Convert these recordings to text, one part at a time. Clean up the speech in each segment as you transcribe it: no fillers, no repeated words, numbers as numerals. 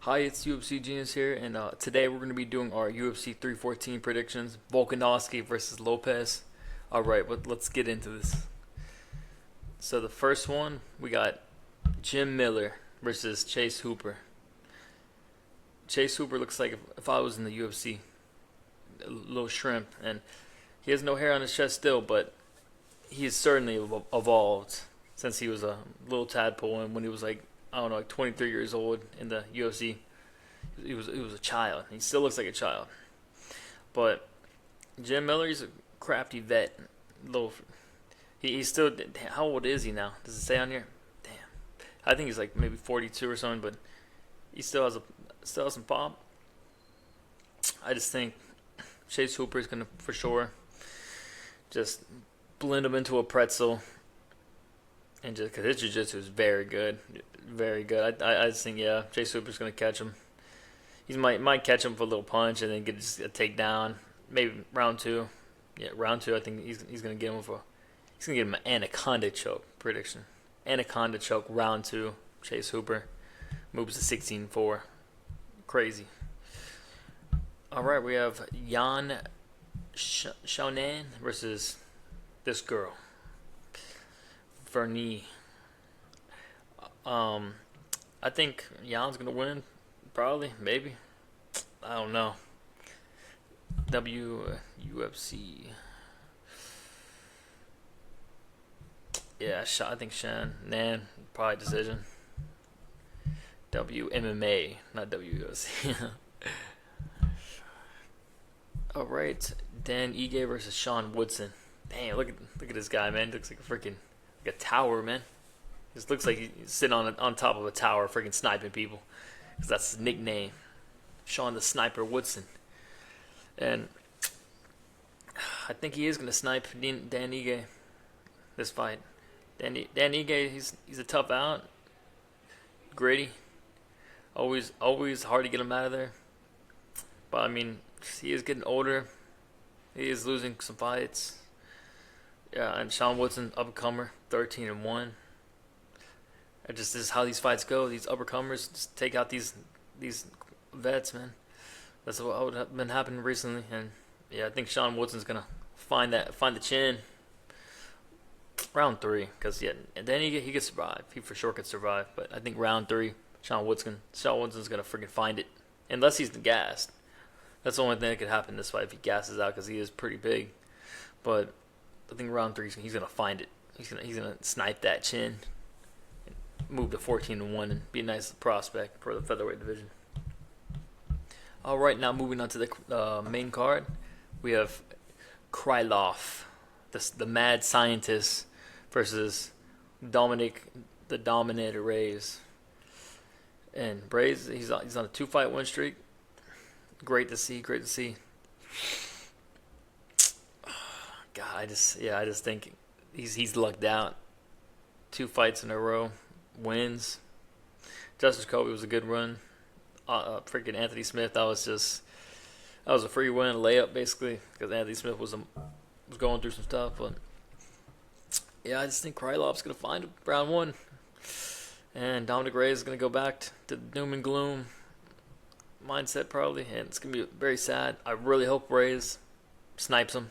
Hi, it's UFC Genius here, and today we're going to be doing our UFC 314 predictions. Volkanovski versus Lopez. All right, let's get into this. So the first one, we got Jim Miller versus Chase Hooper. Chase Hooper looks like if I was in the UFC, a little shrimp, and he has no hair on his chest still, but he has certainly evolved since he was a little tadpole, and when he was like I don't know, like 23 years old in the UFC. He was a child. He still looks like a child. But Jim Miller, he's a crafty vet. Little, he's still. How old is he now? Does it say on here? Damn, I think he's like maybe 42 or something. But he still has some pop. I just think Chase Hooper is gonna for sure just blend him into a pretzel, and just because his jiu-jitsu is very good, very good. I just think yeah, Chase Hooper's gonna catch him. He might catch him for a little punch and then get just a takedown. Maybe round two. Yeah, round two. I think he's gonna get him for. He's gonna get him an anaconda choke prediction. Anaconda choke round two. Chase Hooper moves to 16-4. Crazy. All right, we have Yan Xiaonan versus this girl, Vernie. I think Jan's gonna win. Probably, maybe. I don't know. UFC. Yeah, I think Shan. Nan, probably decision. WMMA, not WUFC. All right, Dan Ige versus Sean Woodson. Damn, look at this guy, man. He looks like a tower, man. Just looks like he's sitting on top of a tower, freaking sniping people. Because that's his nickname, Sean the Sniper Woodson. And I think he is gonna snipe Dan Ige this fight. Dan Ige, he's a tough out, gritty, always hard to get him out of there. But I mean, he is getting older. He is losing some fights. Yeah, and Sean Woodson, upcomer, 13-1. This is how these fights go. These uppercomers just take out these vets, man. That's what has been happening recently, and yeah, I think Sean Woodson's gonna find the chin round three, cause yeah, and then he could survive. He for sure could survive, but I think round three, Sean Woodson's gonna freaking find it, unless he's gassed. That's the only thing that could happen in this fight if he gasses out, cause he is pretty big. But I think round three, he's gonna find it. He's gonna snipe that chin. Move to 14-1 and be a nice prospect for the featherweight division. All right, now moving on to the main card, we have Krylov, the mad scientist, versus Dominic the Dominator Reyes. And Reyes, he's on a 2-fight win streak. Great to see. God, I just think he's lucked out. 2 fights in a row. Wins. Justice Kobe was a good run. Freaking Anthony Smith, that was a free win, a layup basically, because Anthony Smith was going through some stuff. But yeah, I just think Krylov's gonna find round one, and Dominic Reyes is gonna go back to the doom and gloom mindset probably, and it's gonna be very sad. I really hope Reyes snipes him.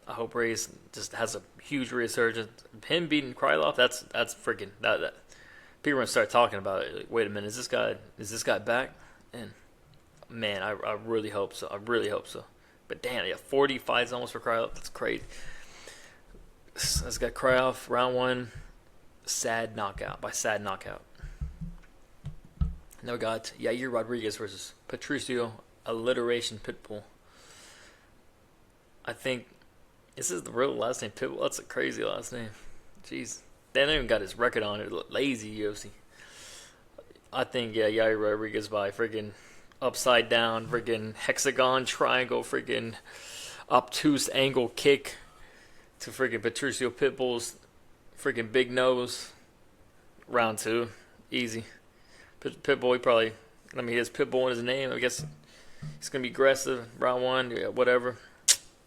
I hope Reyes just has a huge resurgence. Him beating Krylov, that's freaking that. People are gonna start talking about it. Like, wait a minute, is this guy back? And man, I really hope so. But damn, yeah, 40 fights almost for Krylov. That's crazy. Let's got Krylov round one, sad knockout. Now we got Yair Rodriguez versus Patricio Alliteration Pitbull. I think this is the real last name, Pitbull. That's a crazy last name. Jeez. They haven't even got his record on it. Lazy UFC. I think, yeah, Yair Rodriguez by freaking upside down, freaking hexagon, triangle, freaking obtuse angle kick to freaking Patricio Pitbull's freaking big nose. Round two. Easy. Pitbull, he has Pitbull in his name. I guess he's going to be aggressive. Round one, yeah, whatever.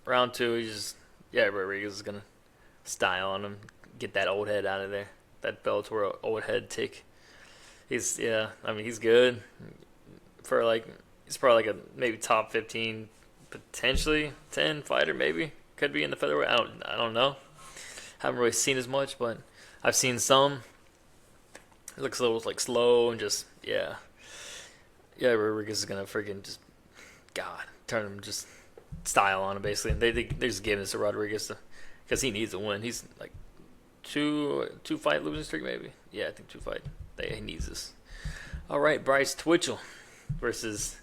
Round two, Rodriguez is going to style on him. Get that old head out of there. That Bellator old head tick. I mean, he's good for like he's probably like a maybe top 15, potentially 10 fighter. Maybe could be in the featherweight. I don't know. Haven't really seen as much, but I've seen some. It looks a little like slow and just yeah. Rodriguez is gonna freaking just God turn him just style on him basically. And they just gave this to Rodriguez because he needs to win. He's like two fight losing streak maybe. Yeah, I think two fight. He needs this. All right, Bryce Twitchell versus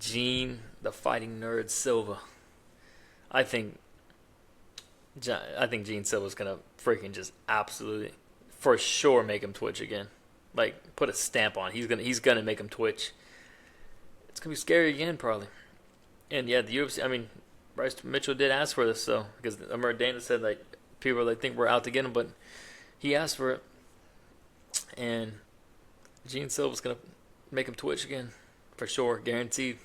Gene the Fighting Nerd Silva. I think Gene Silva's gonna freaking just absolutely for sure make him twitch again. Like put a stamp on. He's gonna make him twitch. It's gonna be scary again probably. And yeah, the UFC. I mean, Bryce Mitchell did ask for this, so because I remember Dana said like people like think we're out to get him, but he asked for it, and Gene Silva's gonna make him twitch again for sure, guaranteed.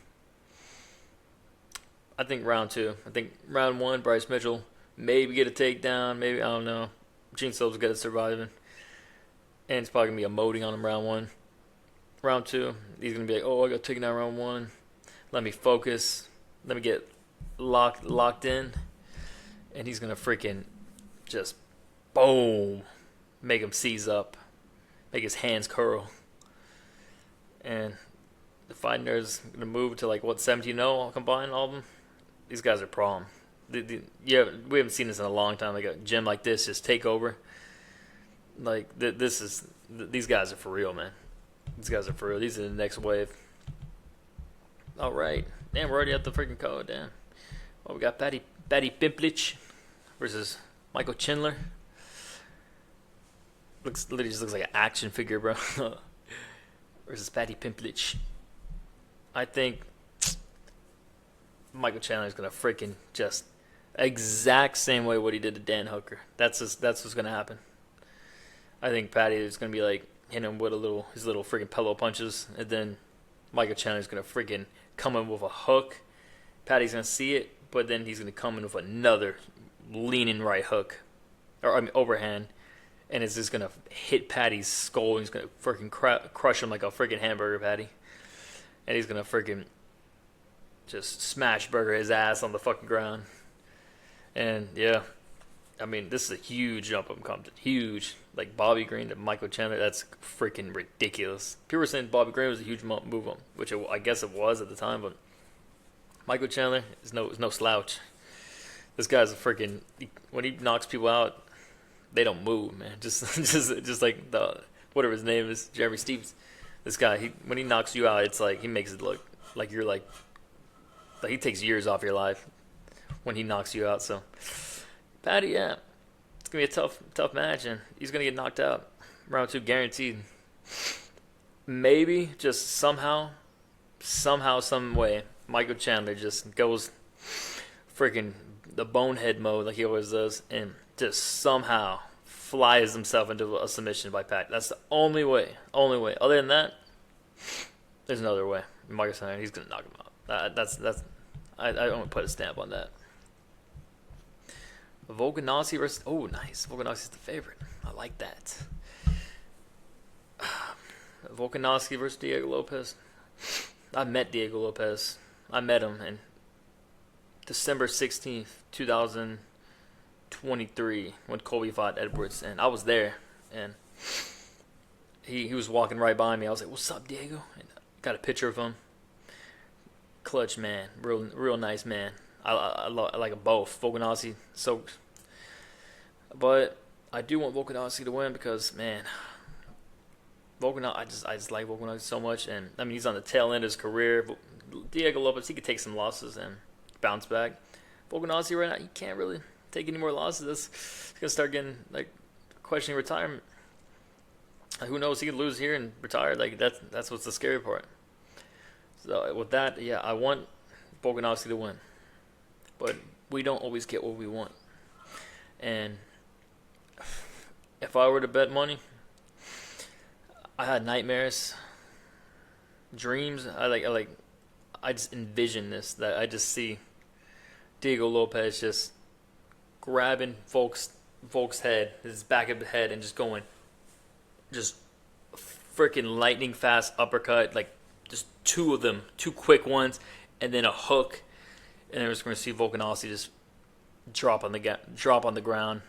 I think round two. I think round one, Bryce Mitchell maybe get a takedown, maybe I don't know. Gene Silva's good at surviving, and it's probably gonna be emoting on him round one. Round two, he's gonna be like, "Oh, I got taken down round one. Let me focus. Let me get locked in," and he's gonna freaking just boom, make him seize up, make his hands curl, and the Fight Nerds gonna move to like what 17-0 all combined, all of them. These guys are problem. Yeah, we haven't seen this in a long time. Like a gym like this just take over. Like these guys are for real, man. These guys are for real. These are the next wave. All right, damn, we're already at the freaking code. Damn. Well, we got Patty Pimplich versus Michael Chandler. Literally just looks like an action figure, bro. Versus Patty Pimplich. I think Michael Chandler is gonna freaking just exact same way what he did to Dan Hooker. That's what's gonna happen. I think Patty is gonna be like hitting him with his little freaking pillow punches, and then Michael Chandler is gonna freaking come in with a hook. Patty's gonna see it, but then he's gonna come in with another leaning right hook, or I mean overhand, and it's just gonna hit Patty's skull. And he's gonna freaking crush him like a freaking hamburger patty, and he's gonna freaking just smash burger his ass on the fucking ground. And yeah, I mean this is a huge jump up come huge. Like Bobby Green to Michael Chandler, that's freaking ridiculous. People were saying Bobby Green was a huge move up, which I guess it was at the time, but Michael Chandler is no slouch. This guy's a freaking when he knocks people out, they don't move, man. Just like the whatever his name is, Jeremy Stevens. This guy, when he knocks you out, it's like he makes it look like you're like he takes years off your life when he knocks you out. So Patty, yeah, it's gonna be a tough match, and he's gonna get knocked out round two guaranteed. Maybe just somehow, some way, Michael Chandler just goes freaking the bonehead mode like he always does, and just somehow flies himself into a submission by Pat. That's the only way. Other than that, there's another way. Michael Chandler, he's gonna knock him out. I don't put a stamp on that. Volkanovski versus nice. Volkanovski's the favorite. I like that. Volkanovski versus Diego Lopez. I met Diego Lopez. I met him in December 16th, 2023 when Colby fought Edwards, and I was there, and he was walking right by me. I was like, "What's up, Diego?" And got a picture of him. Clutch man, real nice man. I like them both. Volkanovski, so, but I do want Volkanovski to win because man, Volkanovski, I just like Volkanovski so much, and I mean he's on the tail end of his career. Diego Lopez, he could take some losses and bounce back. Volkanovski right now, he can't really take any more losses. He's gonna start getting like questioning retirement. Who knows? He could lose here and retire. Like that's what's the scary part. So with that, yeah, I want Volkanovski to win, but we don't always get what we want. And if I were to bet money, I had nightmares, dreams. I just envision this. That I just see Diego Lopez just grabbing Volk's head, his back of the head, and just going, just freaking lightning fast uppercut, like just two of them, two quick ones, and then a hook, and then we're just going to see Volkanovski just drop on the ground,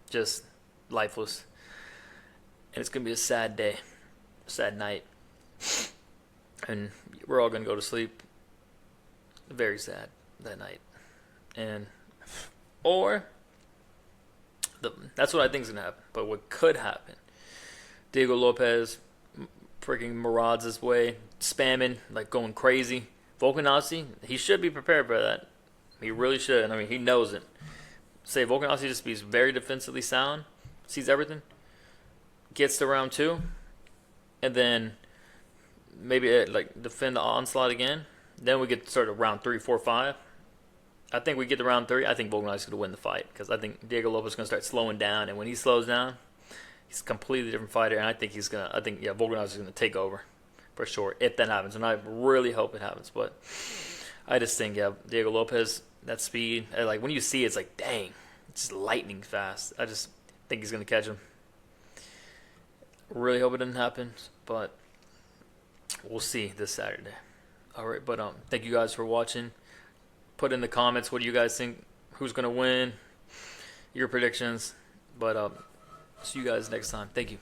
just lifeless, and it's going to be a sad day, sad night, and we're all going to go to sleep very sad that night, and or that's what I think is going to happen. But what could happen? Diego Lopez freaking marauds his way, spamming, like going crazy. Volkanovski, he should be prepared for that. He really should. I mean, he knows it. Say Volkanovski just be very defensively sound, sees everything, gets to round 2, and then maybe like defend the onslaught again. Then we get to sort of round 3, 4, 5. I think we get to round 3. I think Volkanovski's going to win the fight because I think Diego Lopez is going to start slowing down, and when he slows down, he's a completely different fighter, and I think Volkanovski's going to take over for sure if that happens, and I really hope it happens. But I just think Diego Lopez, that speed, like when you see it, it's like dang, it's just lightning fast. I just think he's going to catch him. Really hope it doesn't happen, but we'll see this Saturday. All right, but thank you guys for watching. Put in the comments what do you guys think, who's going to win, your predictions. But see you guys next time. Thank you.